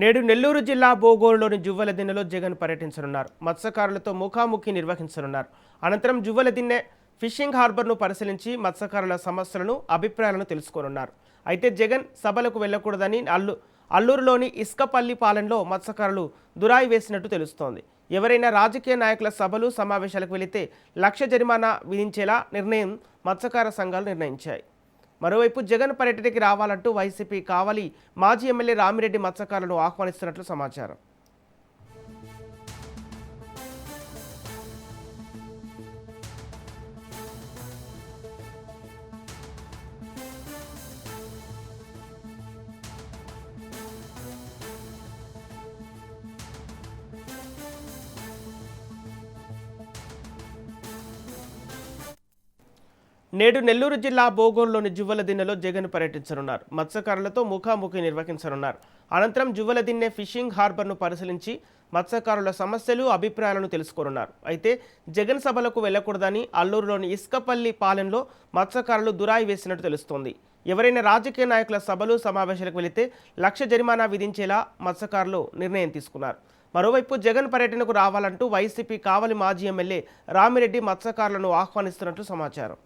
నేడు నెల్లూరు జిల్లా బోగోలులోని జువ్వలదిన్నెలో జగన్ పర్యటించనున్నారు. మత్స్యకారులతో ముఖాముఖి నిర్వహించనున్నారు. అనంతరం జువ్వలదిన్నె ఫిషింగ్ హార్బర్ను పరిశీలించి మత్స్యకారుల సమస్యలను, అభిప్రాయాలను తెలుసుకోనున్నారు. అయితే జగన్ సభలకు వెళ్లకూడదని అల్లూరులోని ఇసుకపల్లి పాలెంలో మత్స్యకారులు దురాయి వేసినట్టు తెలుస్తోంది. ఎవరైనా రాజకీయ నాయకుల సభలు, సమావేశాలకు వెళితే 1,00,000 జరిమానా విధించేలా నిర్ణయం మత్స్యకార సంఘాలు నిర్ణయించాయి. మరోవైపు జగన్ పర్యటనకి రావాలంటూ వైసీపీ కావలి మాజీ ఎమ్మెల్యే రామిరెడ్డి మత్స్యకారులను ఆహ్వానిస్తున్నట్లు సమాచారం. నేడు నెల్లూరు జిల్లా బోగోలులోని జువ్వలదిన్నెలో జగన్ పర్యటించనున్నారు. మత్స్యకారులతో ముఖాముఖి నిర్వహించనున్నారు. అనంతరం జువ్వలదిన్నె ఫిషింగ్ హార్బర్ను పరిశీలించి మత్స్యకారుల సమస్యలు, అభిప్రాయాలను తెలుసుకోనున్నారు. అయితే జగన్ సభలకు వెళ్లకూడదని అల్లూరులోని ఇసుకపల్లి పాలెంలో మత్స్యకారులు దురాయి వేసినట్టు తెలుస్తోంది. ఎవరైనా రాజకీయ నాయకుల సభలు, సమావేశాలకు వెళితే 1,00,000 జరిమానా విధించేలా మత్స్యకారులు నిర్ణయం తీసుకున్నారు. మరోవైపు జగన్ పర్యటనకు రావాలంటూ వైసీపీ కావలి మాజీ ఎమ్మెల్యే రామిరెడ్డి మత్స్యకారులను ఆహ్వానిస్తున్నట్లు సమాచారం.